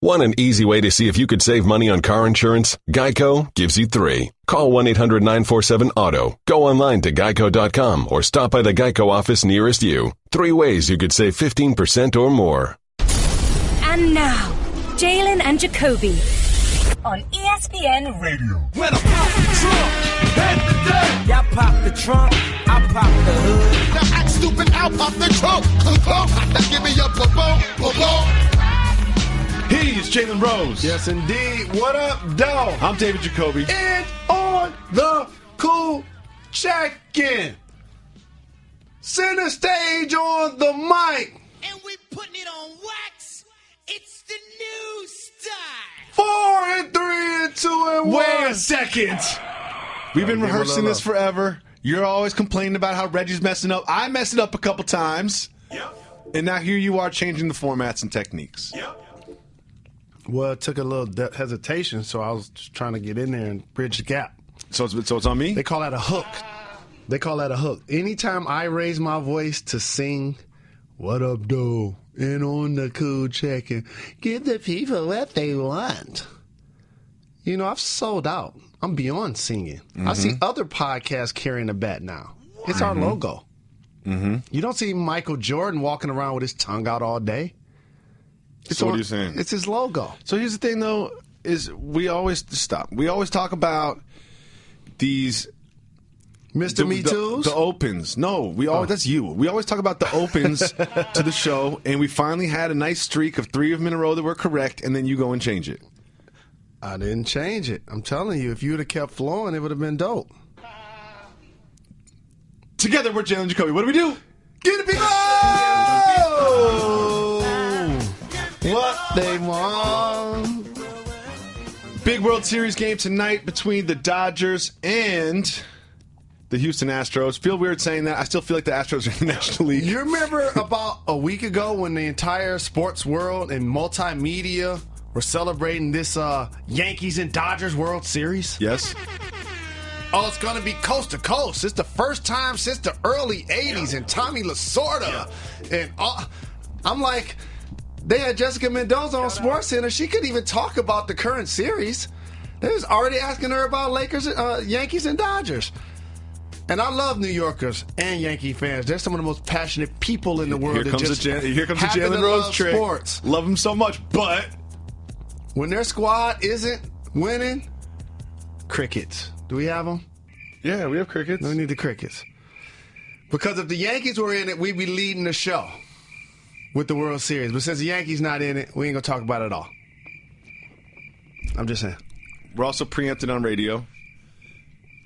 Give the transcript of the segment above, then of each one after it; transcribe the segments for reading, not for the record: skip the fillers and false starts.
Want an easy way to see if you could save money on car insurance? Geico gives you 3. Call 1-800-947-AUTO. Go online to geico.com or stop by the Geico office nearest you. 3 ways you could save 15% or more. And now, Jalen and Jacoby on ESPN Radio. When I pop the trunk, head the day. Y'all pop the trunk, I pop the hood. Now act stupid, I'll pop the trunk. Now give me your boom. He's Jalen Rose. Yes, indeed. What up, dog? I'm David Jacoby. And on the cool check-in. Center stage on the mic. And we putting it on wax. It's the new style. 4-3 and 2-1. Wait a second. We've been rehearsing this forever. You're always complaining about how Reggie's messing up. I messed it up a couple times. Yep. And now here you are changing the formats and techniques. Yep. Well, it took a little hesitation, so I was just trying to get in there and bridge the gap. So it's on me? They call that a hook. Anytime I raise my voice to sing, what up, doe, and on the cool check-in, give the people what they want. You know, I've sold out. I'm beyond singing. Mm-hmm. I see other podcasts carrying a bat now. It's our logo. Mm-hmm. You don't see Michael Jordan walking around with his tongue out all day. So what are you saying? It's his logo. So here's the thing, though, is we always talk about these Mr. Me Too's? The opens. No, that's you. We always talk about the opens to the show, and we finally had a nice streak of 3 of them in a row that were correct, and then you go and change it. I didn't change it. I'm telling you, if you would have kept flowing, it would have been dope. Together, we're Jalen Jacoby. What do we do? Give the people what they want. Big World Series game tonight between the Dodgers and the Houston Astros. Feel weird saying that. I still feel like the Astros are in the National League. You remember about a week ago when the entire sports world and multimedia were celebrating this Yankees and Dodgers World Series? Yes. Oh, it's going to be coast to coast. It's the first time since the early 80s and Tommy Lasorda. And I'm like, they had Jessica Mendoza on SportsCenter. She couldn't even talk about the current series. They was already asking her about Yankees and Dodgers. And I love New Yorkers and Yankee fans. They're some of the most passionate people in the world. Here comes the Jalen Rose trick. Sports. Love them so much, but when their squad isn't winning, crickets. Do we have them? Yeah, we have crickets. We need the crickets. Because if the Yankees were in it, we'd be leading the show with the World Series. But since the Yankees not in it, we ain't going to talk about it at all. I'm just saying. We're also preempted on radio.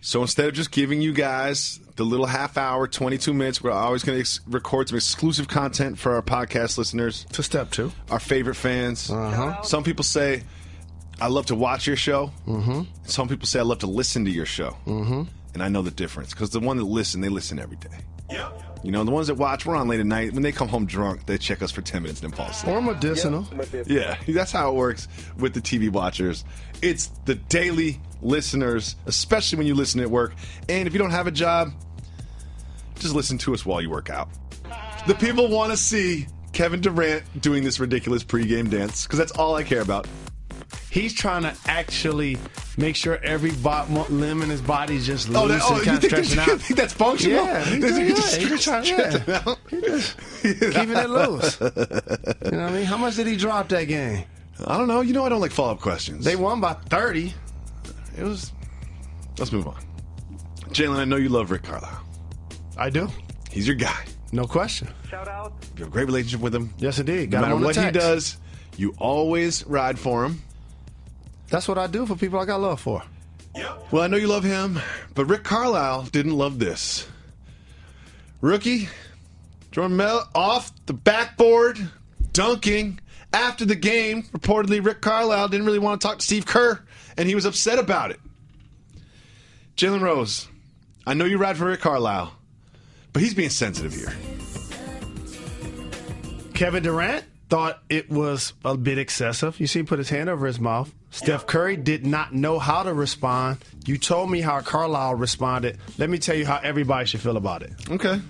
So instead of just giving you guys the little half hour, 22 minutes, we're always going to record some exclusive content for our podcast listeners. To step 2. Our favorite fans. Uh-huh. Some people say, I love to watch your show. Mm-hmm. Some people say, I love to listen to your show. Mm-hmm. And I know the difference. Because the one that listen, they listen every day. Yeah. You know, the ones that watch, we're on late at night. When they come home drunk, they check us for 10 minutes and then fall asleep. Or medicinal. Yeah, that's how it works with the TV watchers. It's the daily listeners, especially when you listen at work. And if you don't have a job, just listen to us while you work out. The people want to see Kevin Durant doing this ridiculous pregame dance because that's all I care about. He's trying to actually make sure every limb in his body is just loose and kind of stretching out. You think that's functional? Yeah, he's just trying to keeping it loose. You know what I mean? How much did he drop that game? I don't know. You know I don't like follow-up questions. They won by 30. Let's move on. Jalen, I know you love Rick Carlisle. I do. He's your guy. No question. Shout out. You have a great relationship with him. Yes, indeed. No matter what he does, you always ride for him. That's what I do for people I got love for. Yep. Well, I know you love him, but Rick Carlisle didn't love this. Rookie, Jordan Mel off the backboard, dunking. After the game, reportedly Rick Carlisle didn't really want to talk to Steve Kerr, and he was upset about it. Jalen Rose, I know you ride for Rick Carlisle, but he's being sensitive here. Kevin Durant thought it was a bit excessive. You see him put his hand over his mouth. Steph Curry did not know how to respond. You told me how Carlisle responded. Let me tell you how everybody should feel about it. Okay.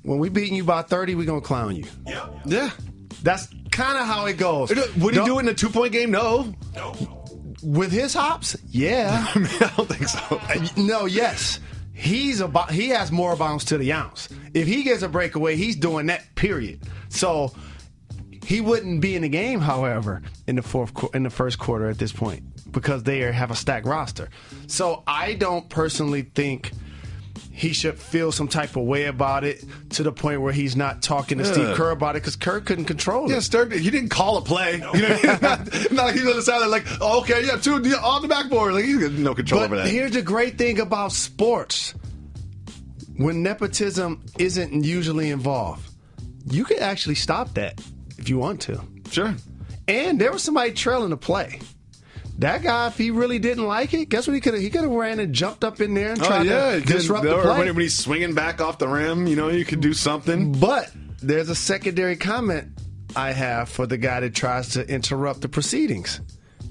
When we beating you by 30, we're going to clown you. Yeah. That's kind of how it goes. Would he do it in a 2-point game? No. With his hops? Yeah. I mean, I don't think so. No, yes. He has more bounce to the ounce. If he gets a breakaway, he's doing that, period. So he wouldn't be in the game, however, in the first quarter at this point because they have a stacked roster. So I don't personally think he should feel some type of way about it to the point where he's not talking to Steve Kerr about it because Kerr couldn't control it. Yeah, he didn't call a play. No. You know, not like he's on the side like, oh, okay, yeah, 2 on the backboard. Like, he's got no control over that. Here's the great thing about sports. When nepotism isn't usually involved, you can actually stop that if you want to. Sure. And there was somebody trailing the play. That guy, if he really didn't like it, guess what he could have? He could have ran and jumped up in there and tried to disrupt the play. When he's swinging back off the rim, you know, you could do something. But there's a secondary comment I have for the guy that tries to interrupt the proceedings.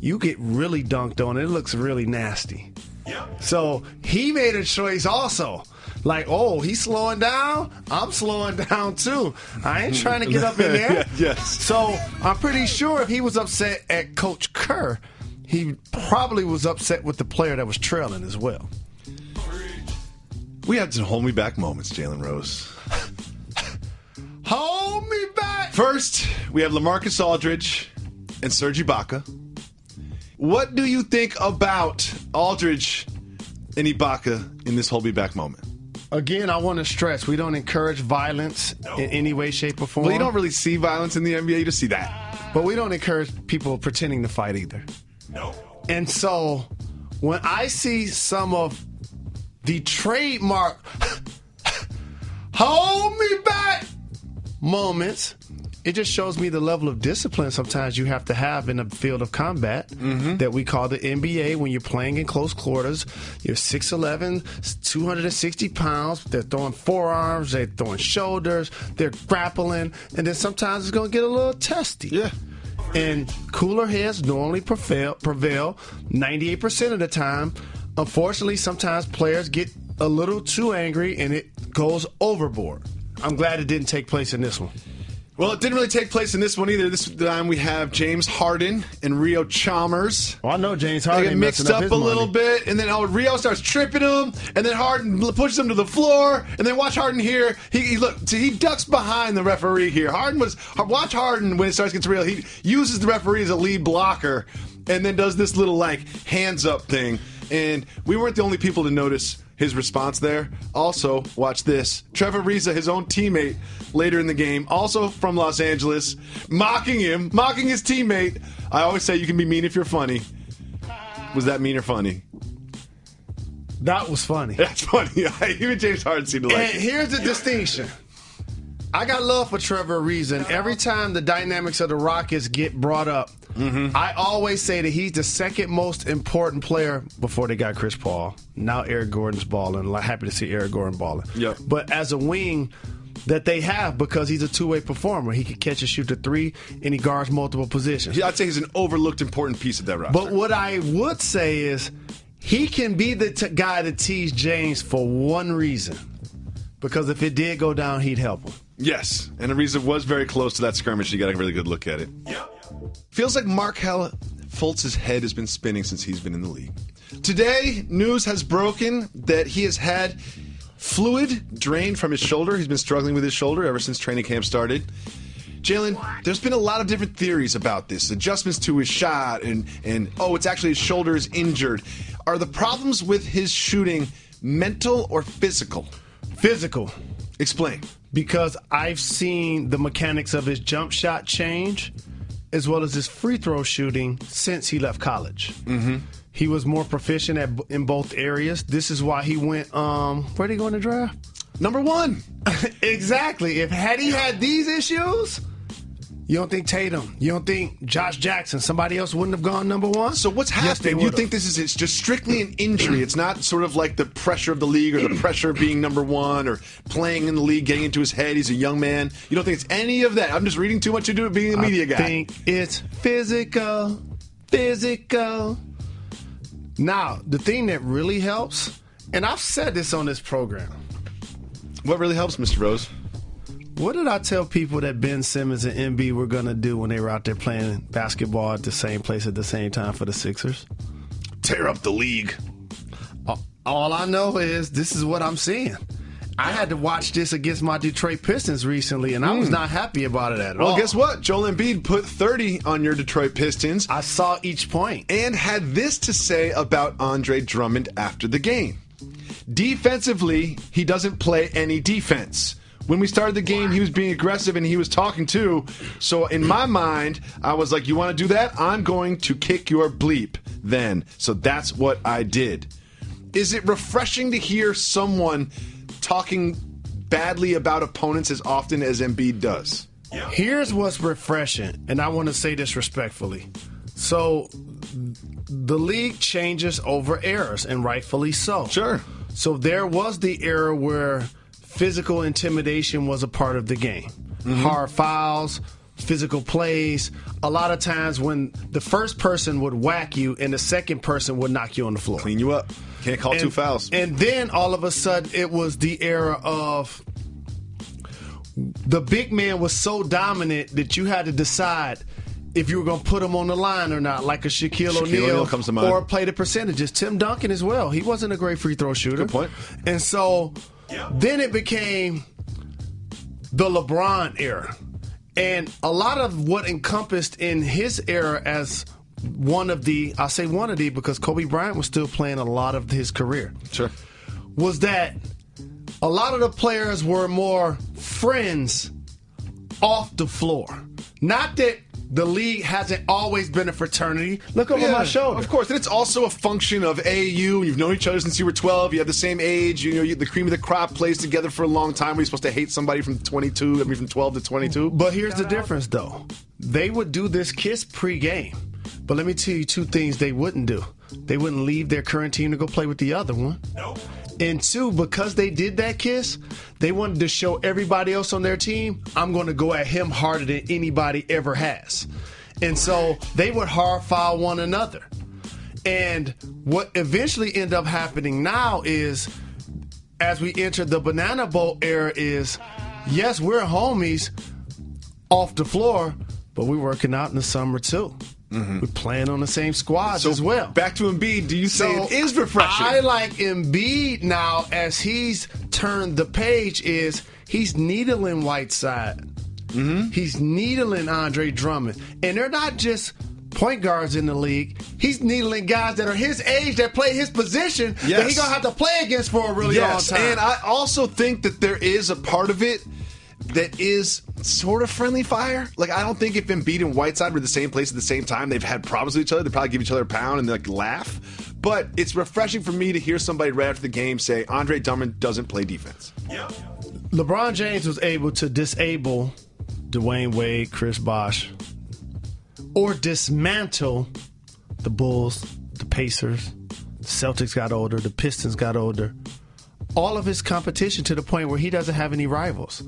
You get really dunked on. It looks really nasty. So he made a choice also. Like, oh, he's slowing down. I'm slowing down too. I ain't trying to get up in there. Yes. So I'm pretty sure if he was upset at Coach Kerr, he probably was upset with the player that was trailing as well. We had some hold me back moments, Jalen Rose. Hold me back. First, we have LaMarcus Aldridge and Serge Ibaka. What do you think about Aldridge and Ibaka in this hold me back moment? Again, I want to stress, we don't encourage violence in any way, shape, or form. Well, you don't really see violence in the NBA. You just see that. But we don't encourage people pretending to fight either. No. And so when I see some of the trademark hold me back moments, it just shows me the level of discipline sometimes you have to have in a field of combat that we call the NBA when you're playing in close quarters. You're 6'11", 260 pounds. They're throwing forearms. They're throwing shoulders. They're grappling. And then sometimes it's going to get a little testy. Yeah. And cooler heads normally prevail 98% of the time. Unfortunately, sometimes players get a little too angry and it goes overboard. I'm glad it didn't take place in this one. Well, it didn't really take place in this one either. This time we have James Harden and Rio Chalmers. Well, I know James Harden. They get mixed up a little bit, and then Rio starts tripping him, and then Harden pushes him to the floor, and then watch Harden here. He ducks behind the referee here. Watch Harden when it starts to get real. He uses the referee as a lead blocker, and then does this little hands up thing. And we weren't the only people to notice his response there. Also, watch this. Trevor Ariza, his own teammate, later in the game, also from Los Angeles, mocking his teammate. I always say you can be mean if you're funny. Was that mean or funny? That was funny. That's funny. Even James Harden seemed to like it. And here's the distinction. I got love for Trevor Ariza, and every time the dynamics of the Rockets get brought up, I always say that he's the second most important player before they got Chris Paul. Now Eric Gordon's balling. Happy to see Eric Gordon balling. Yep. But as a wing that they have, because he's a two-way performer, he can catch and shoot the three, and he guards multiple positions. Yeah, I'd say he's an overlooked important piece of that roster. But what I would say is he can be the guy to tease James for one reason. Because if it did go down, he'd help him. Yes, and Ariza was very close to that skirmish. You got a really good look at it. Yep. Feels like Markelle Fultz's head has been spinning since he's been in the league. Today, news has broken that he has had fluid drained from his shoulder. He's been struggling with his shoulder ever since training camp started. Jalen, there's been a lot of different theories about this. Adjustments to his shot and it's actually his shoulder is injured. Are the problems with his shooting mental or physical? Physical. Explain. Because I've seen the mechanics of his jump shot change as well as his free throw shooting since he left college. He was more proficient in both areas. This is why he went, where did he go in the draft? Number 1. Exactly. Had he had these issues, you don't think Tatum, you don't think Josh Jackson, somebody else wouldn't have gone number 1? So what's happening? You think this is just strictly an injury? It's not sort of like the pressure of the league or the pressure of being number 1 or playing in the league, getting into his head. He's a young man. You don't think it's any of that? I'm just reading too much into it being a media guy. I think it's physical. Now, the thing that really helps, and I've said this on this program. What really helps, Mr. Rose? What did I tell people that Ben Simmons and Embiid were going to do when they were out there playing basketball at the same place at the same time for the Sixers? Tear up the league. All I know is this is what I'm seeing. I had to watch this against my Detroit Pistons recently, and I was not happy about it at all. Well, guess what? Joel Embiid put 30 on your Detroit Pistons. I saw each point. And had this to say about Andre Drummond after the game. Defensively, he doesn't play any defense. When we started the game, he was being aggressive and he was talking too. So in my mind, I was like, you want to do that? I'm going to kick your bleep then. So that's what I did. Is it refreshing to hear someone talking badly about opponents as often as Embiid does? Here's what's refreshing, and I want to say this respectfully. So the league changes over errors, and rightfully so. Sure. So there was the era where physical intimidation was a part of the game. Hard fouls, physical plays. A lot of times when the first person would whack you and the second person would knock you on the floor. Clean you up. Can't call 2 fouls. And then all of a sudden it was the era of the big man was so dominant that you had to decide if you were going to put him on the line or not, like a Shaquille O'Neal comes to mind. Or play the percentages. Tim Duncan as well. He wasn't a great free throw shooter. Good point. And so then it became the LeBron era. And a lot of what encompassed in his era as I say one of the because Kobe Bryant was still playing a lot of his career. Sure. Was that a lot of the players were more friends off the floor. Not that the league hasn't always been a fraternity. Look over my shoulder. Of course. And it's also a function of you've known each other since you were 12. You have the same age. You know, the cream of the crop plays together for a long time. Were you supposed to hate somebody from 12 to 22? But here's the difference, though. They would do this kiss pregame. But let me tell you 2 things they wouldn't do. They wouldn't leave their current team to go play with the other one. No. And 2, because they did that kiss, they wanted to show everybody else on their team, I'm going to go at him harder than anybody ever has. And so they would hard foul one another. And what eventually ended up happening now is, as we enter the Banana Boat era, is, yes, we're homies off the floor, but we're working out in the summer too. We're playing on the same squads as well. Back to Embiid, do you say it is refreshing? I like Embiid now as he's turned the page is he's needling Whiteside. He's needling Andre Drummond. And they're not just point guards in the league. He's needling guys that are his age that play his position that he's going to have to play against for a really long time. And I also think that there is a part of it that is sort of friendly fire. Like, I don't think if Embiid and Whiteside were the same place at the same time, they've had problems with each other. They'd probably give each other a pound and like laugh. But it's refreshing for me to hear somebody right after the game say, Andre Drummond doesn't play defense. LeBron James was able to disable Dwayne Wade, Chris Bosh, or dismantle the Bulls, the Pacers, the Celtics got older, the Pistons got older. All of his competition to the point where he doesn't have any rivals.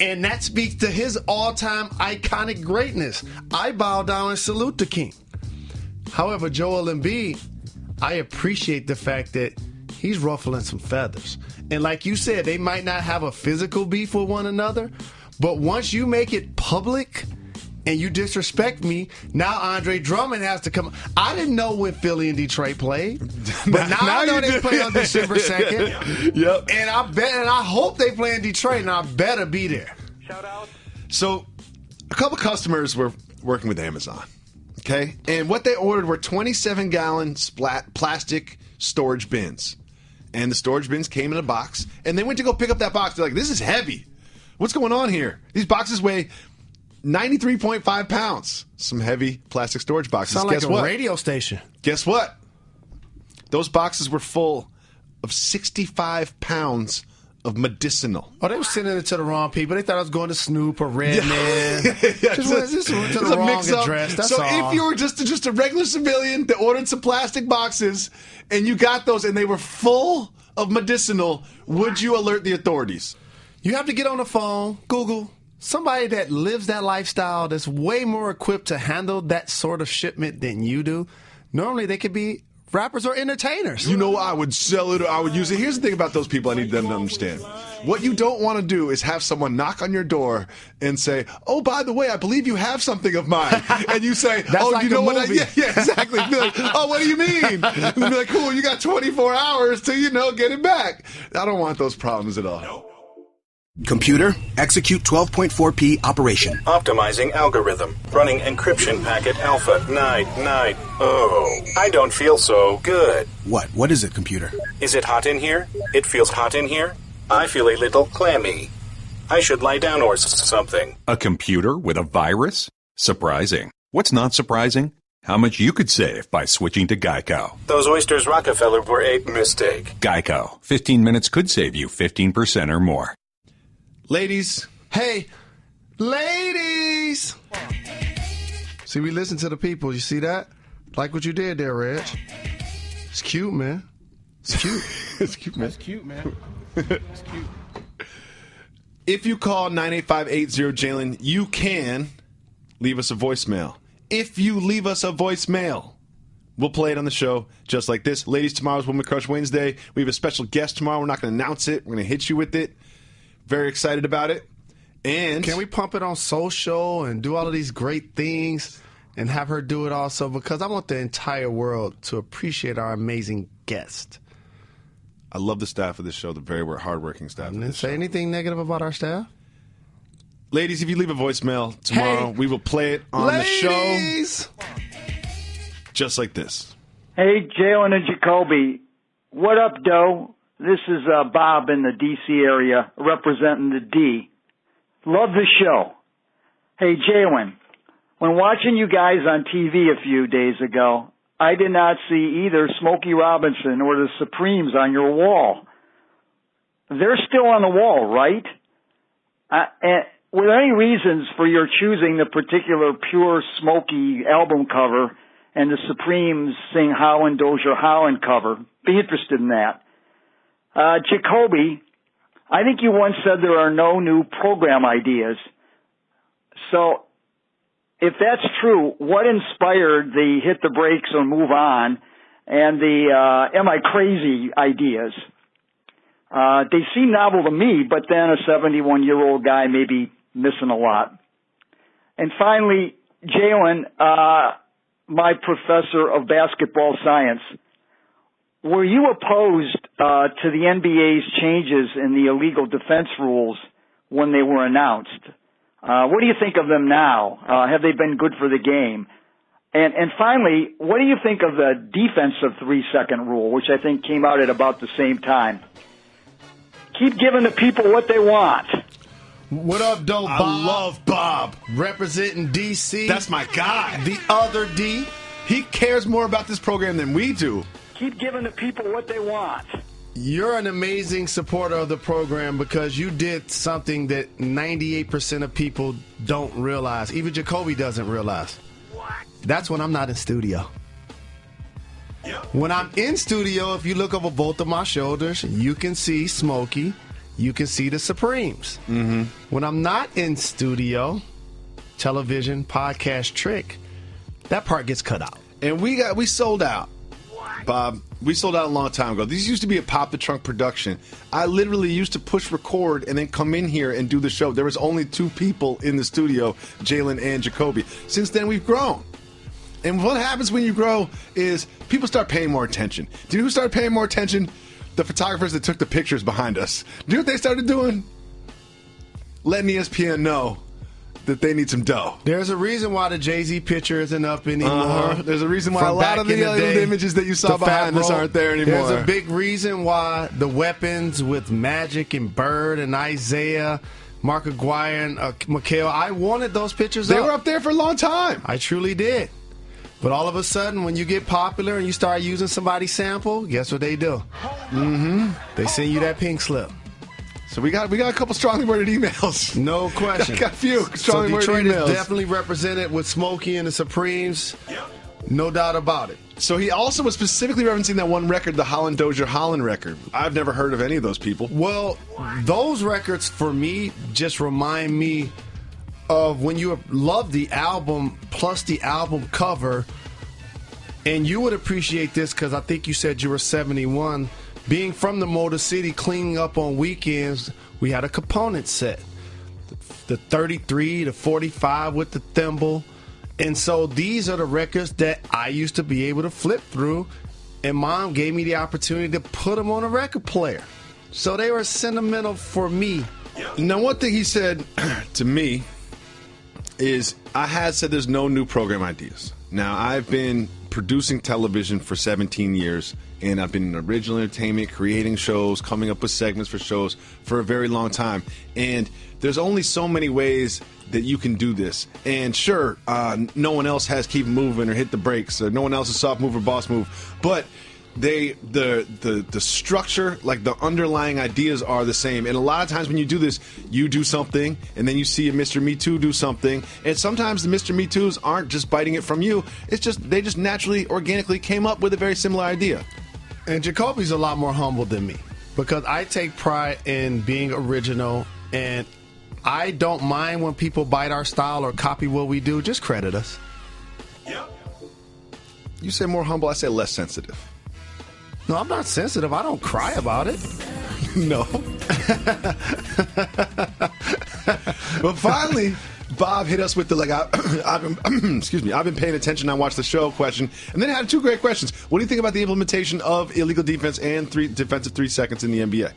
And that speaks to his all-time iconic greatness. I bow down and salute the king. However, Joel Embiid, I appreciate the fact that he's ruffling some feathers. And like you said, they might not have a physical beef with one another, but once you make it public and you disrespect me, now Andre Drummond has to come. I didn't know when Philly and Detroit played, but now I know they play on December 2nd. Yep. And I hope they play in Detroit, and I better be there. Shout out. So, a couple customers were working with Amazon, okay? And what they ordered were 27-gallon plastic storage bins. And the storage bins came in a box, and they went to go pick up that box. They're like, this is heavy. What's going on here? These boxes weigh 93.5 pounds. Some heavy plastic storage boxes. Sound like a radio station. Guess what? Those boxes were full of 65 pounds of medicinal. Oh, they were sending it to the wrong people. They thought I was going to Snoop or Redman. Just went to the wrong address. That's so all. if you were just a regular civilian that ordered some plastic boxes and you got those and they were full of medicinal, would you alert the authorities? You have to get on the phone, Google somebody that lives that lifestyle that's way more equipped to handle that sort of shipment than you do. Normally, they could be Rappers are entertainers. You know, I would sell it or I would use it. Here's the thing about those people I need them to understand. What you don't want to do is have someone knock on your door and say, oh, by the way, I believe you have something of mine. And you say, That's oh, like you know a what? movie. Yeah, exactly. Be like, oh, what do you mean? And be like, cool, you got 24 hours to, get it back. I don't want those problems at all. Computer, execute 12.4p operation. Optimizing algorithm. Running encryption packet alpha. Night. Oh, I don't feel so good. What is it, computer? Is it hot in here? It feels hot in here. I feel a little clammy. I should lie down or something. A computer with a virus? Surprising. What's not surprising? How much you could save by switching to Geico. Those oysters Rockefeller were a mistake. Geico. 15 minutes could save you 15% or more. Ladies. Hey, ladies. See, we listen to the people. You see that? Like what you did there, Reg. It's cute, man. It's cute. It's cute, man. That's cute, man. It's cute. If you call 98580 Jalen, you can leave us a voicemail. If you leave us a voicemail, we'll play it on the show just like this. Ladies, tomorrow's Woman Crush Wednesday. We have a special guest tomorrow. We're not going to announce it. We're going to hit you with it. Very excited about it. And can we pump it on social and do all of these great things and have her do it also? Because I want the entire world to appreciate our amazing guest. I love the staff of this show, the very hardworking staff. I didn't say anything negative about our staff. Ladies, if you leave a voicemail tomorrow, we will play it on the show. Just like this. Hey, Jalen and Jacoby. What up, Doe? This is Bob in the D.C. area representing the D. Love the show. Hey, Jalen, when watching you guys on TV a few days ago, I did not see either Smokey Robinson or the Supremes on your wall. They're still on the wall, right? And were there any reasons for your choosing the particular Pure Smokey album cover and the Supremes Sing Howlin' Dozier Howlin' cover? Be interested in that. Jacoby, I think you once said there are no new program ideas. So, if that's true, what inspired the hit the brakes or move on and the am I crazy ideas? They seem novel to me, but then a 71-year-old guy may be missing a lot. And finally, Jalen, my professor of basketball science, were you opposed to the NBA's changes in the illegal defense rules when they were announced? What do you think of them now? Have they been good for the game? And finally, what do you think of the defensive 3-second rule, which I think came out at about the same time? Keep giving the people what they want. What up, Doe Bob? I love Bob. Representing D.C. That's my guy. The other D. He cares more about this program than we do. Keep giving the people what they want. You're an amazing supporter of the program because you did something that 98% of people don't realize. Even Jacoby doesn't realize. What? That's when I'm not in studio. Yep. When I'm in studio, if you look over both of my shoulders, you can see Smokey. You can see the Supremes. Mm-hmm. When I'm not in studio, television, podcast, trick, that part gets cut out. And we sold out. Bob, we sold out a long time ago. These used to be a Pop the Trunk production. I literally used to push record and then come in here and do the show. There was only 2 people in the studio, Jalen and Jacoby. Since then, we've grown. And what happens when you grow is people start paying more attention. Do you know who started paying more attention? The photographers that took the pictures behind us. Do you know what they started doing? Letting ESPN know that they need some dough. There's a reason why the Jay-Z picture isn't up anymore. There's a reason why a lot of the images that you saw behind us aren't there anymore. There's a big reason why the weapons with Magic and Bird and Isaiah, Mark Aguirre and McHale, I wanted those pictures They were up there for a long time. I truly did. But all of a sudden, when you get popular and you start using somebody's sample, guess what they do? Mm-hmm. They send you that pink slip. So we got a couple strongly worded emails. No question. got a few strongly worded Detroit emails. is definitely represented with Smokey and the Supremes. Yep. No doubt about it. So he also was specifically referencing that one record, the Howlin' Dozier Howlin' record. I've never heard of any of those people. Well, those records for me just remind me of when you love the album plus the album cover. And you would appreciate this because I think you said you were 71. Being from the Motor City, cleaning up on weekends, we had a component set. The 33, the 45 with the thimble. And so these are the records that I used to be able to flip through, and Mom gave me the opportunity to put them on a record player. So they were sentimental for me. Now, one thing he said to me is I had said there's no new program ideas. Now, I've been producing television for 17 years, and I've been in original entertainment, creating shows, coming up with segments for shows for a very long time. And there's only so many ways that you can do this. And sure, no one else has keep moving or hit the brakes, or no one else is soft move or boss move. But the structure, like the underlying ideas are the same. And a lot of times when you do this, you do something, and then you see a Mr. Me Too do something. And sometimes the Mr. Me Too's aren't just biting it from you. It's just they just naturally, organically came up with a very similar idea. And Jacoby's a lot more humble than me because I take pride in being original, and I don't mind when people bite our style or copy what we do. Just credit us. Yep. You say more humble, I say less sensitive. No, I'm not sensitive. I don't cry about it. No. But finally, Bob hit us with the I've been paying attention. I watched the show question, and then had two great questions. What do you think about the implementation of illegal defense and defensive 3 seconds in the NBA?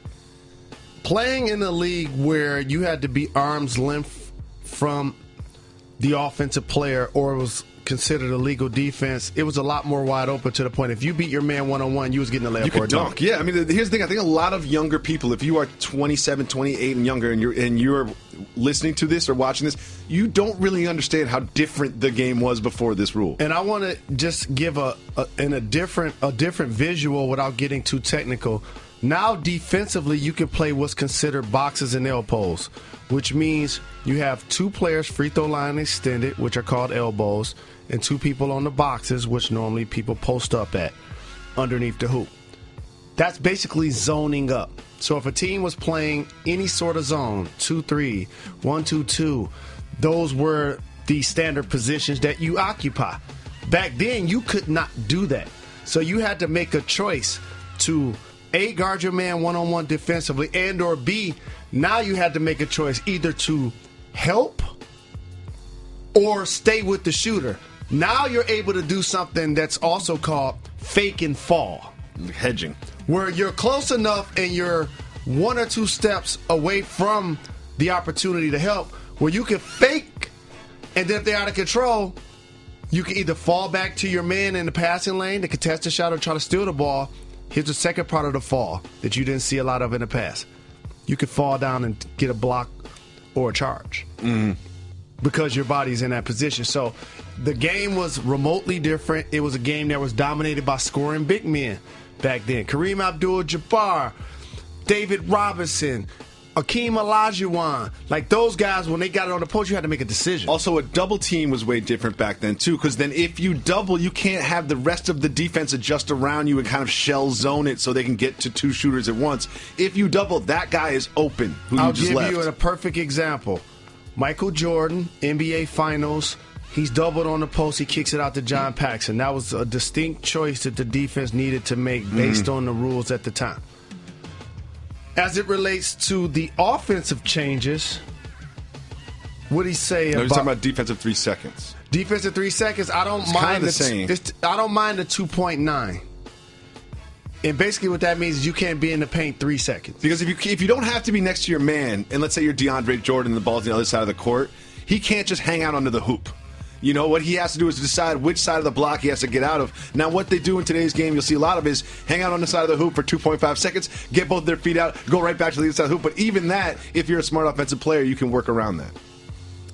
Playing in a league where you had to be arm's length from the offensive player, or it was considered illegal defense, it was a lot more wide open to the point if you beat your man one-on-one, you was getting a layup or a dunk. Yeah, I mean, here's the thing. I think a lot of younger people, if you are 27, 28 and younger, and you're listening to this or watching this, you don't really understand how different the game was before this rule. And I want to just give a different visual without getting too technical. Now, defensively, you can play what's considered boxes and elbows, which means you have two players free throw line extended, which are called elbows, and two people on the boxes, which normally people post up at underneath the hoop. That's basically zoning up. So if a team was playing any sort of zone, 2-3, 1-2-2, those were the standard positions that you occupy. Back then, you could not do that. So you had to make a choice to A, guard your man one-on-one defensively, and or B, now you had to make a choice either to help or stay with the shooter. Now you're able to do something that's also called fake and fall. Hedging. Where you're close enough and you're one or two steps away from the opportunity to help, where you can fake, and then if they're out of control, you can either fall back to your man in the passing lane to contest the shot or try to steal the ball. Here's the second part of the fall that you didn't see a lot of in the past. You could fall down and get a block or a charge because your body's in that position. So the game was remotely different. It was a game that was dominated by scoring big men back then. Kareem Abdul-Jabbar, David Robinson, Akeem Olajuwon, like those guys, when they got it on the post, you had to make a decision. Also, a double team was way different back then, too, because then if you double, you can't have the rest of the defense adjust around you and kind of shell zone it so they can get to two shooters at once. If you double, that guy is open, who I'll you just left. give you a perfect example. Michael Jordan, NBA Finals, he's doubled on the post, he kicks it out to John Paxson. That was a distinct choice that the defense needed to make based on the rules at the time. As it relates to the offensive changes, what did he say He's talking about defensive 3 seconds. Defensive 3 seconds, I don't mind the same. I don't mind the 2.9. And basically what that means is you can't be in the paint 3 seconds. Because if you don't have to be next to your man, and let's say you're DeAndre Jordan and the ball's on the other side of the court, he can't just hang out under the hoop. You know, what he has to do is decide which side of the block he has to get out of. Now, what they do in today's game, you'll see a lot of is hang out on the side of the hoop for 2.5 seconds, get both their feet out, go right back to the other side of the hoop. But even that, if you're a smart offensive player, you can work around that.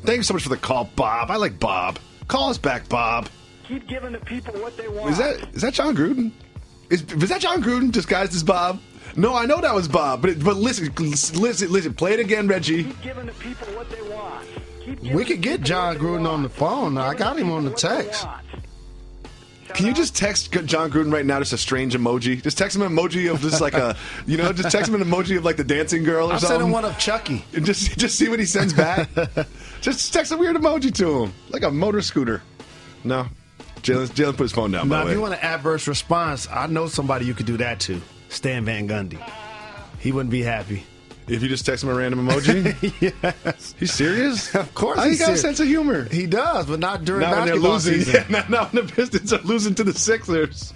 Thank you so much for the call, Bob. I like Bob. Call us back, Bob. Keep giving the people what they want. Is that John Gruden? Was that John Gruden disguised as Bob? No, I know that was Bob. But listen. Play it again, Reggie. Keep giving the people what they want. We could get John Gruden on the phone. I got him on the text. Can you just text John Gruden right now just a strange emoji? Just text him an emoji of just like a, just text him an emoji of like the dancing girl or something. I'll send him one of Chucky. And just see what he sends back. Just text a weird emoji to him, like a motor scooter. No. Jalen put his phone down. Now, if you want an adverse response, I know somebody you could do that to. Stan Van Gundy. He wouldn't be happy. If you just text him a random emoji? Yes. He's serious? Of course He got a sense of humor. He does, but not during Not when they're basketball losing. season. Yeah, not when the Pistons are losing to the Sixers.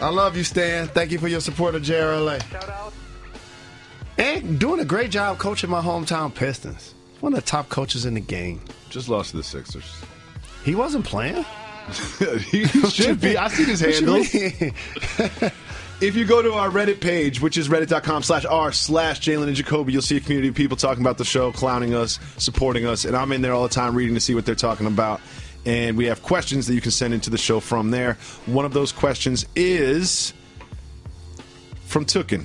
I love you, Stan. Thank you for your support of JRLA. Shout out. And doing a great job coaching my hometown Pistons. One of the top coaches in the game. Just lost to the Sixers. He wasn't playing. He should be. I see his handles. If you go to our Reddit page, which is reddit.com/r/Jalen and Jacoby, you'll see a community of people talking about the show, clowning us, supporting us, and I'm in there all the time reading to see what they're talking about. And we have questions that you can send into the show from there. One of those questions is from Tookin.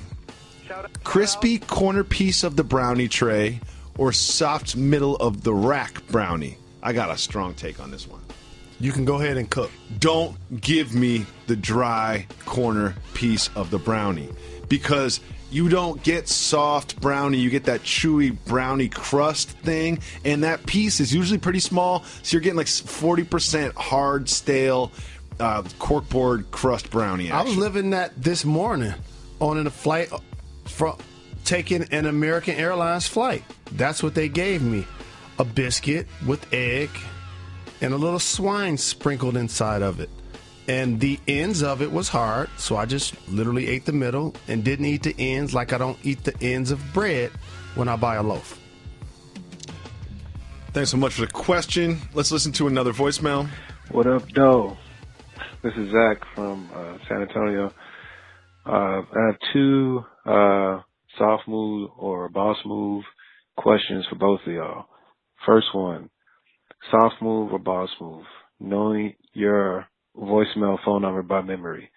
Crispy corner piece of the brownie tray or soft middle of the rack brownie? I got a strong take on this one. You can go ahead and cook. Don't give me the dry corner piece of the brownie because you don't get soft brownie. You get that chewy brownie crust thing, and that piece is usually pretty small, so you're getting like 40% hard, stale, corkboard crust brownie action. I was living that this morning on a flight from taking an American Airlines flight. That's what they gave me. A biscuit with egg and a little swine sprinkled inside of it. And the ends of it was hard, so I just literally ate the middle and didn't eat the ends like I don't eat the ends of bread when I buy a loaf. Thanks so much for the question. Let's listen to another voicemail. What up, Doe? This is Zach from San Antonio. I have two soft move or boss move questions for both of y'all. First one, soft move or boss move? Knowing your voicemail phone number by memory.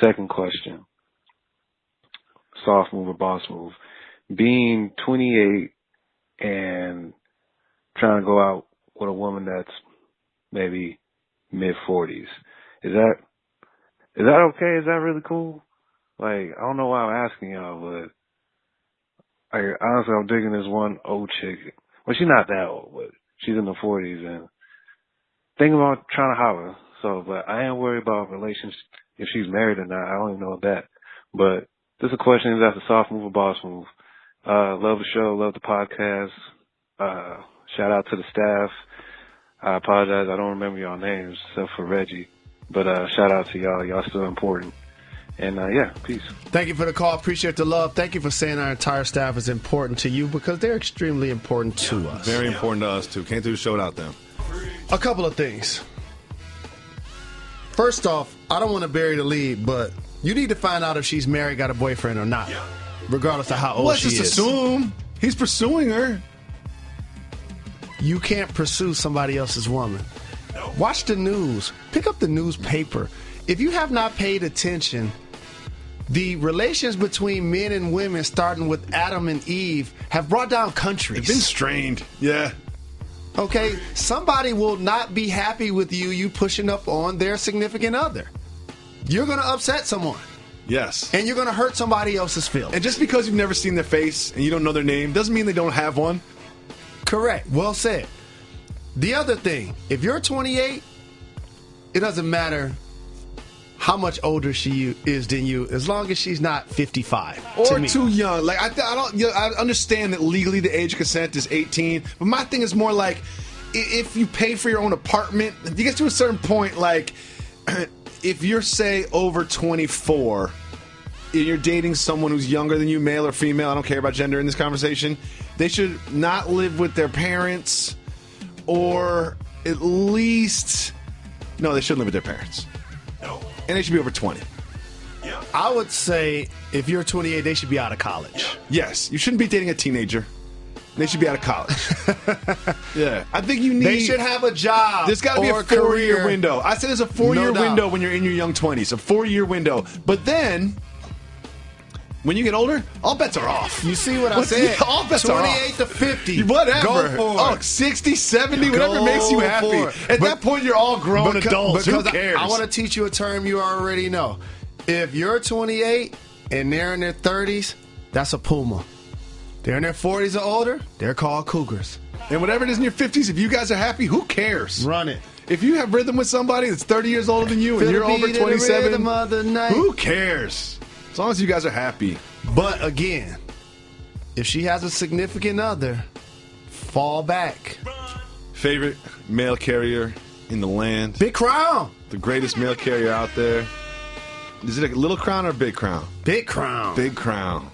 Second question, soft move or boss move? Being 28 and trying to go out with a woman that's maybe mid-40s. Is that okay? Is that really cool? Like, I don't know why I'm asking y'all, but honestly, I'm digging this one old chick. Well, she's not that old, but she's in the 40s and thinking about trying to holler. So, but I am worried about relations, if she's married or not. I don't even know that. But this is a question, is that a soft move or boss move? Love the show, love the podcast. Shout out to the staff. I apologize, I don't remember y'all names except for Reggie. But shout out to y'all. Y'all still important. And yeah, peace. Thank you for the call. Appreciate the love. Thank you for saying our entire staff is important to you because they're extremely important to us. Very important to us, too. Can't do the show without them. A couple of things. First off, I don't want to bury the lead, but you need to find out if she's married, got a boyfriend or not, regardless of how old she is. Let's just assume he's pursuing her. You can't pursue somebody else's woman. Watch the news. Pick up the newspaper. If you have not paid attention, the relations between men and women, starting with Adam and Eve, have brought down countries. They've been strained. Yeah. Okay, somebody will not be happy with you pushing up on their significant other. You're going to upset someone. Yes. And you're going to hurt somebody else's feelings. And just because you've never seen their face and you don't know their name doesn't mean they don't have one. Correct. Well said. The other thing, if you're 28, it doesn't matter how much older she is than you, as long as she's not 55 or too young. Like I understand that legally the age of consent is 18, but my thing is more like if you pay for your own apartment, you get to a certain point. Like if you're say over 24, and you're dating someone who's younger than you, male or female, I don't care about gender in this conversation. They should not live with their parents, or at least no, they shouldn't live with their parents. And they should be over 20. I would say if you're 28, they should be out of college. Yes. You shouldn't be dating a teenager. They should be out of college. Yeah. I think you need... They should have a job. There's got to be a 4-year window. I said there's a 4-year window when you're in your young 20s. A 4-year window. But then... when you get older, all bets are off. You see what I said? Yeah, all bets are off. 28 to 50. Whatever. Go for it. Oh, 60, 70, whatever makes you happy. At that point, you're all grown adults. Who cares? I want to teach you a term you already know. If you're 28 and they're in their 30s, that's a puma. They're in their 40s or older, they're called cougars. And whatever it is in your 50s, if you guys are happy, who cares? Run it. If you have rhythm with somebody that's 30 years older than you and you're over 27, who cares? As long as you guys are happy. But again, if she has a significant other, fall back. Favorite mail carrier in the land? Big Crown. The greatest mail carrier out there. Is it a little crown or a big crown? Big Crown. Big Crown.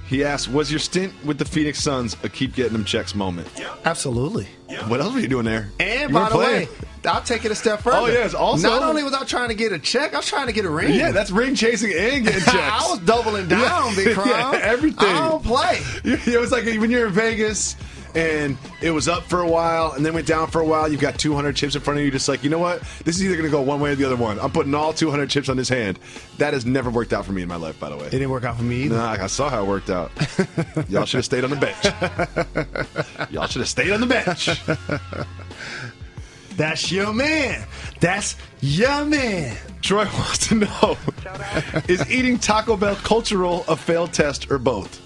He asked, was your stint with the Phoenix Suns a keep getting them checks moment? Absolutely. What else were you doing there? And by the way, I'll take it a step further. Oh, yes. Also, not only was I trying to get a check, I was trying to get a ring. Yeah, that's ring chasing and getting checks. I was doubling down, Big Crown. Yeah, everything. I don't play. It was like when you're in Vegas and it was up for a while and then went down for a while. You've got 200 chips in front of you. Just like, you know what? This is either going to go one way or the other one. I'm putting all 200 chips on this hand. That has never worked out for me in my life, by the way. It didn't work out for me either. Nah, I saw how it worked out. Y'all should have stayed on the bench. Y'all should have stayed on the bench. That's your man. That's your man. Troy wants to know, is eating Taco Bell cultural, a failed test, or both?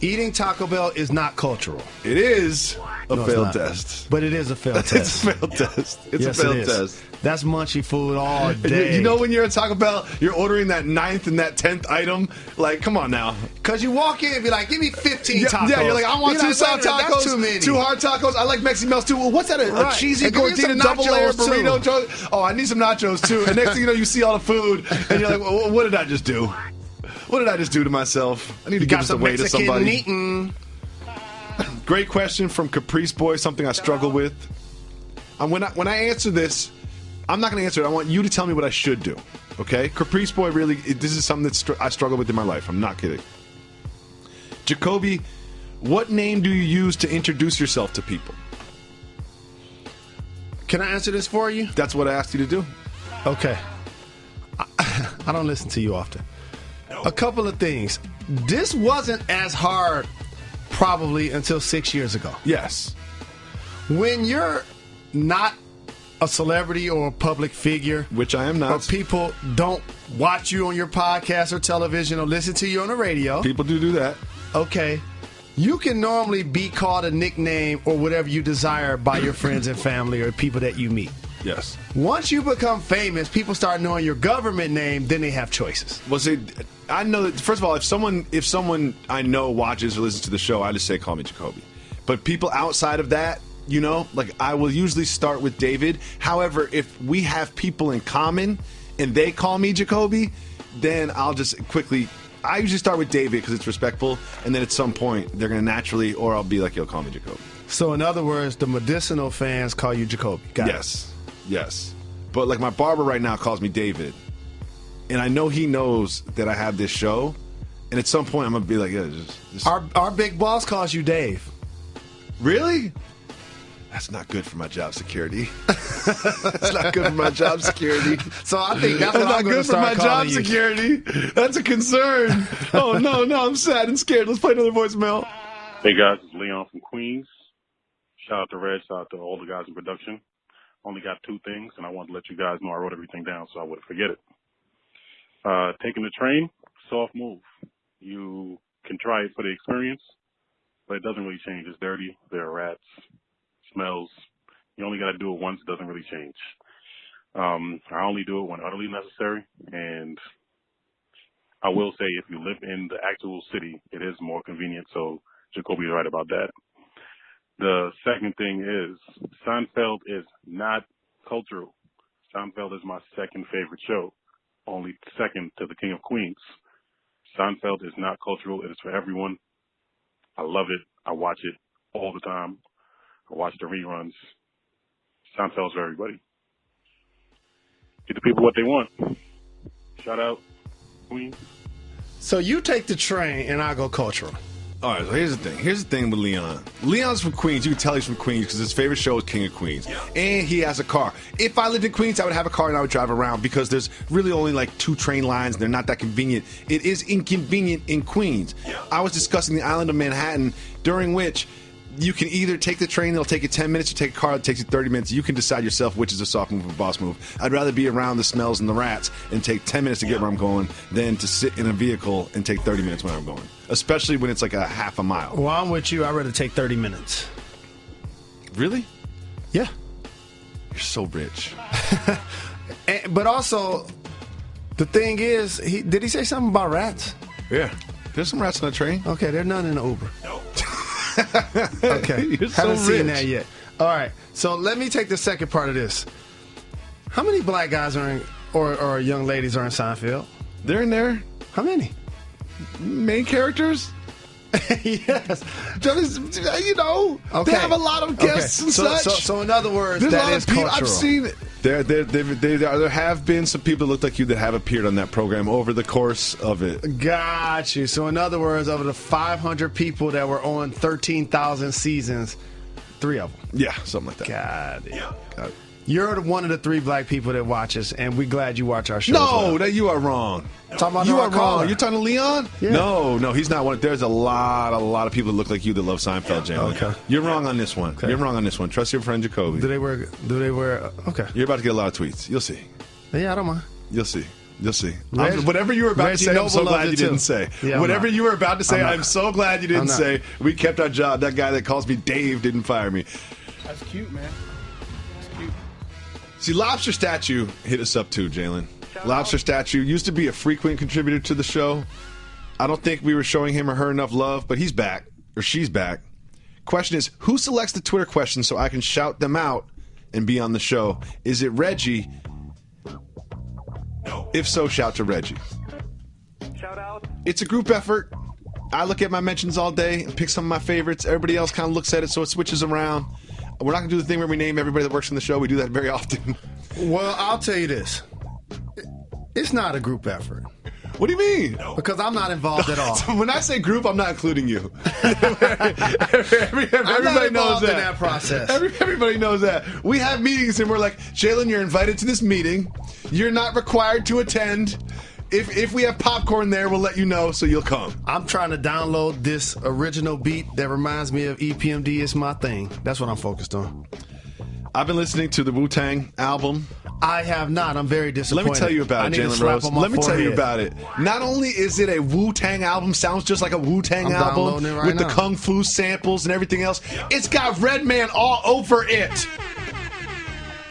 Eating Taco Bell is not cultural. It is a failed test. But it is a failed test. It's a failed test. It's a failed test. That's munchy food all day. You know when you're at Taco Bell, you're ordering that 9th and that 10th item? Like, come on now. Because you walk in and be like, give me 15 tacos. Yeah, you're like, I want 2 soft tacos, that's too many. 2 hard tacos. I like Mexican melts too. Well, what's that, a cheesy gordita double layer burrito? Oh, I need some nachos too. And next thing you know, you see all the food, and you're like, well, what did I just do? What did I just do to myself? I need to give this away to somebody. Great question from Caprice Boy, something I struggle with. When I answer this, I'm not going to answer it. I want you to tell me what I should do. Okay? Caprice Boy, really, this is something that I struggle with in my life. I'm not kidding. Jacoby, what name do you use to introduce yourself to people? Can I answer this for you? That's what I asked you to do. Okay. I don't listen to you often. A couple of things. This wasn't as hard probably until 6 years ago. Yes. When you're not a celebrity or a public figure, which I am not, or people don't watch you on your podcast or television or listen to you on the radio. People do that. Okay. You can normally be called a nickname or whatever you desire by your friends and family or people that you meet. Yes. Once you become famous, people start knowing your government name, then they have choices. Well, see, I know that, first of all, if someone I know watches or listens to the show, I just say, call me Jacoby. But people outside of that, you know, like I will usually start with David. However, if we have people in common and they call me Jacoby, then I'll just quickly, I usually start with David because it's respectful. And then at some point, they're going to naturally, or I'll be like, yo, call me Jacoby. So in other words, the medicinal fans call you Jacoby. Got it. Yes. But like my barber right now calls me David. And I know he knows that I have this show. And at some point I'm going to be like, yeah, just... Our big boss calls you Dave. Really? That's not good for my job security. That's not good for my job security. So I think that's what I'm going to start calling you. That's not good for my job security. That's a concern. Oh, no, I'm sad and scared. Let's play another voicemail. Hey, guys. It's Leon from Queens. Shout out to Red. Shout out to all the guys in production. Only got 2 things, and I wanted to let you guys know I wrote everything down so I wouldn't forget it. Taking the train, soft move. You can try it for the experience, but it doesn't really change. It's dirty. There are rats, smells. You only got to do it once. It doesn't really change. I only do it when utterly necessary, and I will say if you live in the actual city, it is more convenient, so Jacoby is right about that. The second thing is Seinfeld is not cultural. Seinfeld is my second favorite show, only second to The King of Queens. Seinfeld is not cultural. It is for everyone. I love it. I watch it all the time. I watch the reruns. Seinfeld's for everybody. Get the people what they want. Shout out, Queens. So you take the train and I go cultural. All right, so here's the thing with Leon. Leon's from Queens. You can tell he's from Queens because his favorite show is King of Queens. And he has a car. If I lived in Queens, I would have a car and I would drive around because there's really only like 2 train lines. And they're not that convenient. It is inconvenient in Queens. I was discussing the island of Manhattan, during which you can either take the train, it'll take you 10 minutes, or take a car, it takes you 30 minutes. You can decide yourself which is a soft move or boss move. I'd rather be around the smells and the rats and take 10 minutes to get where I'm going than to sit in a vehicle and take 30 minutes where I'm going, especially when it's like a half a mile. Well, I'm with you. I'd rather take 30 minutes. Really? Yeah. You're so rich. But also, the thing is, did he say something about rats? Yeah. There's some rats on the train. Okay, there's none in the Uber. No. Okay. You're so Haven't seen rich. that yet. All right. So let me take the second part of this. How many black guys are in, or young ladies are in Seinfeld? They're in there. How many? Main characters? Yes. You know, Okay. they have a lot of guests and such. So in other words, There's a that lot is of people cultural. I've seen. There have been some people that look like you that have appeared on that program over the course of it. Got you. So in other words, of the 500 people that were on 13,000 seasons, 3 of them. Yeah, something like that. Got it. Yeah. Got it. You're one of the 3 black people that watches, and we're glad you watch our show. No, that you are wrong. Talking about you our are caller. wrong. You're talking to Leon? Yeah. No, he's not one. There's a lot of people that look like you that love Seinfeld, Jalen. Okay. You're wrong on this one. Okay. You're wrong on this one. Trust your friend Jacoby. Do they wear? Okay. You're about to get a lot of tweets. You'll see. Yeah, I don't mind. You'll see. You'll see. Reg- whatever you were about Reggie to say, I'm Noble so loved glad it you too. didn't say. Yeah, I'm Whatever not. you were about to say, I'm not. I'm so glad you didn't I'm not. say. We kept our job. That guy that calls me Dave didn't fire me. That's cute, man. That's cute. See, Lobster Statue hit us up too, Jalen. Lobster Statue used to be a frequent contributor to the show. I don't think we were showing him or her enough love, but he's back, or she's back. Question is, who selects the Twitter questions so I can shout them out and be on the show? Is it Reggie? No. If so, shout to Reggie. Shout out. It's a group effort. I look at my mentions all day and pick some of my favorites. Everybody else kind of looks at it, so it switches around. We're not going to do the thing where we name everybody that works in the show. We do that very often. Well, I'll tell you this. It's not a group effort. What do you mean? Because I'm not involved at all. When I say group, I'm not including you. Everybody I'm not knows involved in that. that process. Everybody knows that. We have meetings and we're like, Jalen, you're invited to this meeting. You're not required to attend. If we have popcorn there, we'll let you know so you'll come. I'm trying to download this original beat that reminds me of EPMD. It's my thing. That's what I'm focused on. I've been listening to the Wu-Tang album. I have not. I'm very disappointed. Let me tell you about it, Jalen Rose. Let me tell you about it. Not only is it a Wu-Tang album, sounds just like a Wu-Tang album with the kung fu samples and everything else, it's got Redman all over it.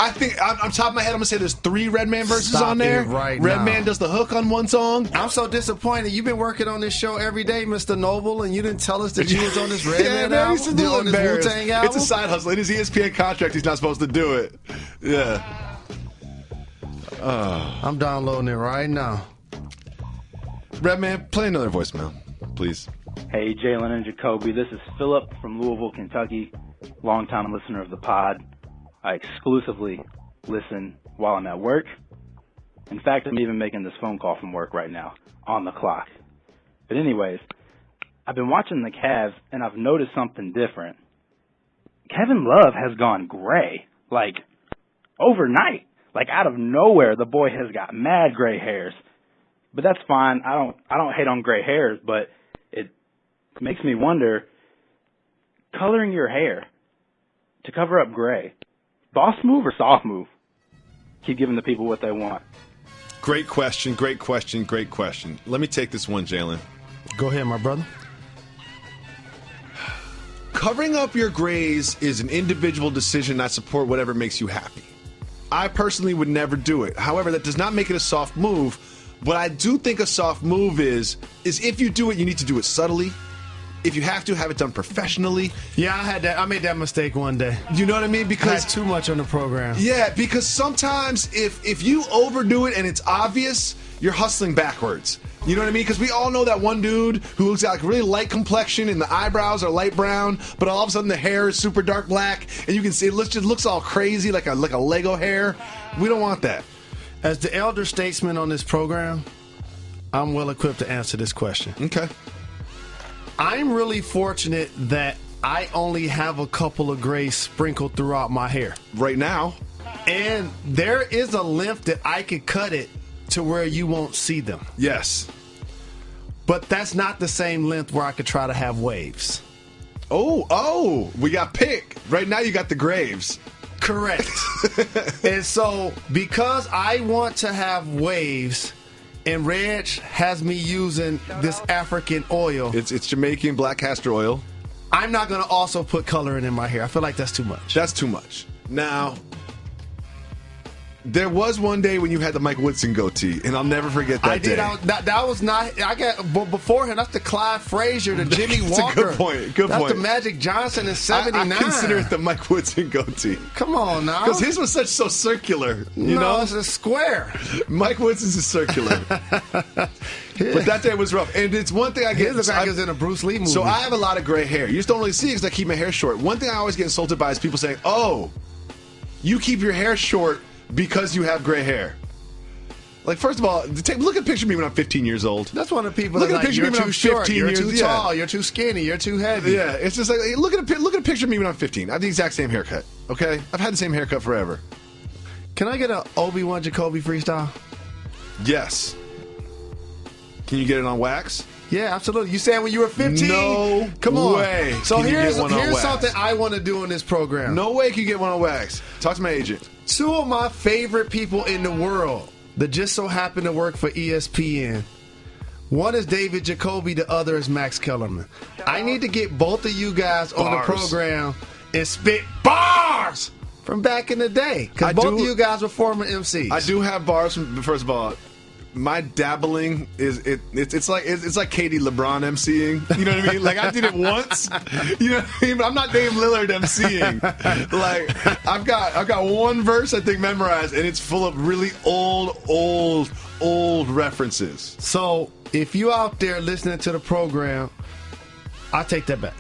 I think, on top of my head, I'm going to say there's 3 Redman verses on there. Redman does the hook on one song. I'm so disappointed. You've been working on this show every day, Mr. Noble, and you didn't tell us that you was on this Redman album? He's a little on this embarrassed. Wu-Tang album? It's a side hustle. In his ESPN contract, he's not supposed to do it. Yeah. I'm downloading it right now. Redman, play another voicemail, please. Hey, Jalen and Jacoby. This is Philip from Louisville, Kentucky. Longtime listener of the pod. I exclusively listen while I'm at work. In fact, I'm even making this phone call from work right now, on the clock. But anyways, I've been watching the Cavs, and I've noticed something different. Kevin Love has gone gray, like, overnight. Like, out of nowhere, the boy has got mad gray hairs. But that's fine. I don't hate on gray hairs, but it makes me wonder, coloring your hair to cover up gray, boss move or soft move? Keep giving the people what they want. Great question, great question, great question. Let me take this one, Jalen. Go ahead, my brother. Covering up your grays is an individual decision. I support whatever makes you happy. I personally would never do it. However, that does not make it a soft move. What I do think a soft move is if you do it, you need to do it subtly. If you have to, have it done professionally. Yeah, I made that mistake one day. You know what I mean? Because I had too much on the program. Yeah, because sometimes if you overdo it and it's obvious, you're hustling backwards. You know what I mean? Because we all know that one dude who looks like really light complexion and the eyebrows are light brown, but all of a sudden the hair is super dark black, and you can see it just looks all crazy like a Lego hair. We don't want that. As the elder statesman on this program, I'm well equipped to answer this question. Okay. I'm really fortunate that I only have a couple of grays sprinkled throughout my hair. Right now. And there is a length that I could cut it to where you won't see them. Yes. But that's not the same length where I could try to have waves. Oh, we got pick. Right now you got the graves. Correct. And so because I want to have waves, and Reg has me using this African oil. It's Jamaican black castor oil. I'm not going to also put coloring in my hair. I feel like that's too much. That's too much. Now, there was one day when you had the Mike Woodson goatee, and I'll never forget that day. That was not. I got beforehand. That's the Clyde Frazier, the Jimmy Walker. That's a good point. Good that's point. The Magic Johnson in '79. I consider it the Mike Woodson goatee. Come on now, because his was so circular. You know, it's a square. Mike Woodson's is circular. But that day was rough, and it's one thing I get. It looks like he was in a Bruce Lee movie. So I have a lot of gray hair. You just don't really see it because I keep my hair short. One thing I always get insulted by is people saying, "Oh, you keep your hair short because you have gray hair." Like, first of all, look at a picture of me when I'm 15 years old. That's one of the people. Look that at a picture of me when I'm 15 you're years old. You're too tall. You're too skinny. You're too heavy. Yeah, it's just like look at a picture of me when I'm 15. I have the exact same haircut. Okay, I've had the same haircut forever. Can I get an Obi-Wan Jacoby freestyle? Yes. Can you get it on wax? Yeah, absolutely. You said when you were 15? No Come on. way. So here's wax. something I want to do in this program. No way can you get one on wax. Talk to my agent. Two of my favorite people in the world that just so happen to work for ESPN. One is David Jacoby, the other is Max Kellerman. I need to get both of you guys on the program and spit bars from back in the day. Because both of you guys were former MCs. I do have bars from, first of all, my dabbling it's like Katie LeBron MCing. You know what I mean? Like, I did it once. You know what I mean? But I'm not Dame Lillard MCing. Like, I've got one verse I think memorized, and it's full of really old references. So if you out there listening to the program, I take that back.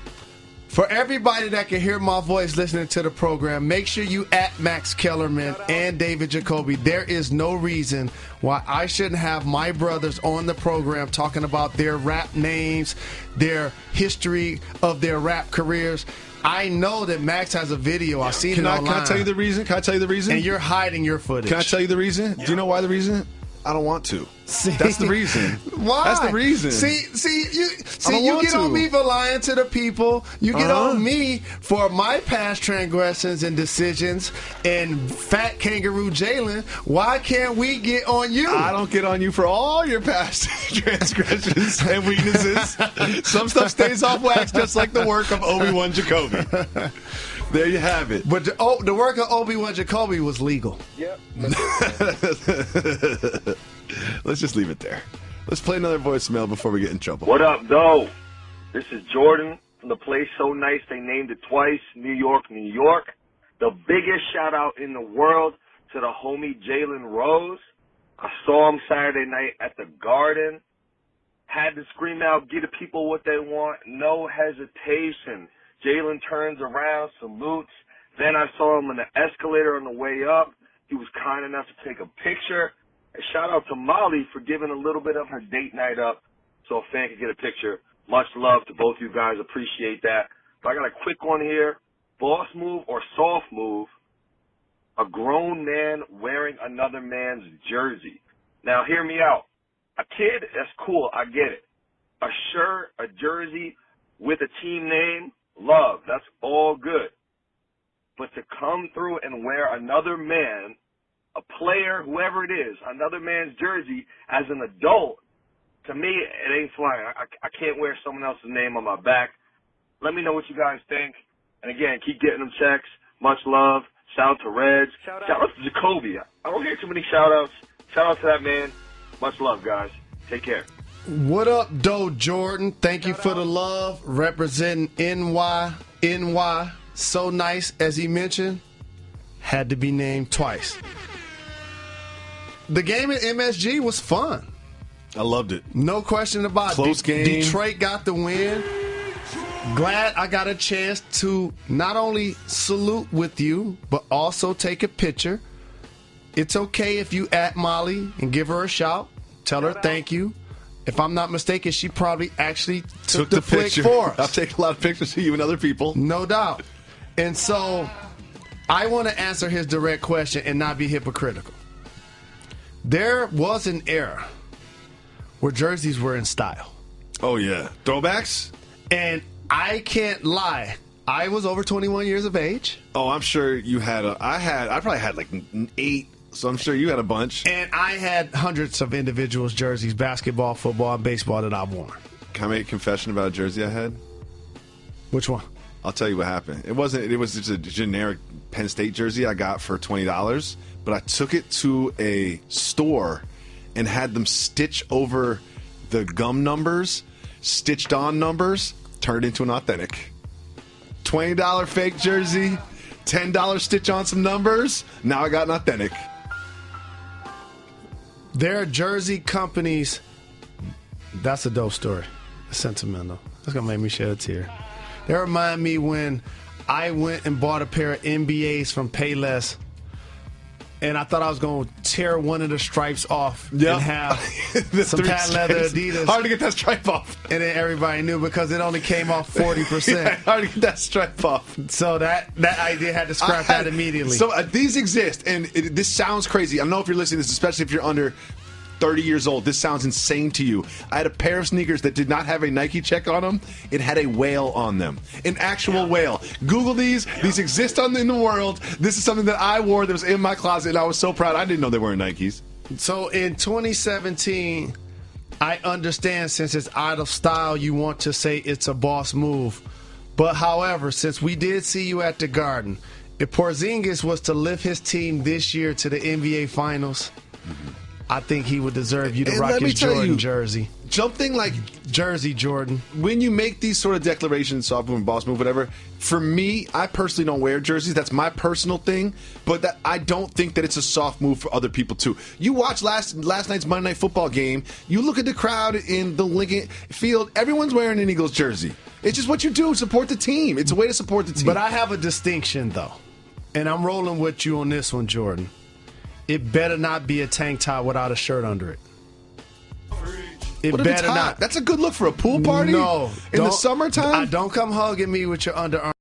For everybody that can hear my voice listening to the program, make sure you at Max Kellerman and David Jacoby. There is no reason why I shouldn't have my brothers on the program talking about their rap names, their history of their rap careers. I know that Max has a video. I've seen it online. Can I tell you the reason? And you're hiding your footage. Can I tell you the reason? Do you know why the reason? I don't want to. See, that's the reason. Why? That's the reason. You get on me for lying to the people. You get on me for my past transgressions and decisions. And fat kangaroo Jalen, why can't we get on you? I don't get on you for all your past transgressions and weaknesses. Some stuff stays off wax, just like the work of Obi-Wan Jacoby. There you have it. But the work of Obi-Wan Jacoby was legal. Yep. Let's just leave it there. Let's play another voicemail before we get in trouble. What up, though? This is Jordan from the place so nice they named it twice, New York, New York. The biggest shout-out in the world to the homie Jalen Rose. I saw him Saturday night at the Garden. Had to scream out, give the people what they want, no hesitation. Jalen turns around, salutes. Then I saw him on the escalator on the way up. He was kind enough to take a picture. And shout out to Molly for giving a little bit of her date night up so a fan could get a picture. Much love to both you guys. Appreciate that. But I got a quick one here. Boss move or soft move? A grown man wearing another man's jersey. Now, hear me out. A kid, that's cool. I get it. A shirt, a jersey with a team name, love. That's all good. But to come through and wear another man, a player, whoever it is, another man's jersey as an adult, to me, it ain't flying. I can't wear someone else's name on my back. Let me know what you guys think. And again, keep getting them checks. Much love. Shout out to Reg. Shout out to Jacoby. I don't hear too many shout outs. Shout out to that man. Much love, guys. Take care. What up, Doe Jordan? Thank you for the love. Representing NY. So nice, as he mentioned. Had to be named twice. The game at MSG was fun. I loved it. No question about it. Close game. Detroit got the win. Glad I got a chance to not only salute with you, but also take a picture. It's okay if you at Molly and give her a shout. Tell her thank you. If I'm not mistaken, she probably actually took the flick picture for us. I'll take a lot of pictures of you and other people. No doubt. And so I want to answer his direct question and not be hypocritical. There was an era where jerseys were in style. Oh, yeah. Throwbacks? And I can't lie. I was over 21 years of age. Oh, I'm sure you had I probably had like 8, so I'm sure you had a bunch. And I had hundreds of individuals' jerseys, basketball, football, and baseball that I've worn. Can I make a confession about a jersey I had? Which one? I'll tell you what happened. It was just a generic Penn State jersey I got for $20, but I took it to a store and had them stitch over the gum numbers, stitched on numbers, turned into an authentic. $20 fake jersey, $10 stitch on some numbers. Now I got an authentic. There are jersey companies. That's a dope story. It's sentimental. That's going to make me shed a tear. They remind me when I went and bought a pair of NBAs from Payless, and I thought I was going to tear one of the stripes off and have some patent leather Adidas. Hard to get that stripe off. And then everybody knew because it only came off 40%. Yeah, hard to get that stripe off. So that idea had to scrap that immediately. So these exist, and this sounds crazy. I don't know if you're listening to this, especially if you're under 30 years old. This sounds insane to you. I had a pair of sneakers that did not have a Nike check on them. It had a whale on them. An actual whale. Google these. These exist in the world. This is something that I wore that was in my closet, and I was so proud. I didn't know they weren't Nikes. So in 2017, I understand since it's out of style, you want to say it's a boss move. But however, since we did see you at the Garden, if Porzingis was to lift his team this year to the NBA Finals, I think he would deserve you to rock his Jordan jersey. Something like Jersey Jordan. When you make these sort of declarations, soft move, boss move, whatever, for me, I personally don't wear jerseys. That's my personal thing. But I don't think that it's a soft move for other people, too. You watch last night's Monday Night Football game. You look at the crowd in the Lincoln Field. Everyone's wearing an Eagles jersey. It's just what you do. Support the team. It's a way to support the team. But I have a distinction, though. And I'm rolling with you on this one, Jordan. It better not be a tank top without a shirt under it. It better not. That's a good look for a pool party? No. In the summertime? Don't come hugging me with your Under Armour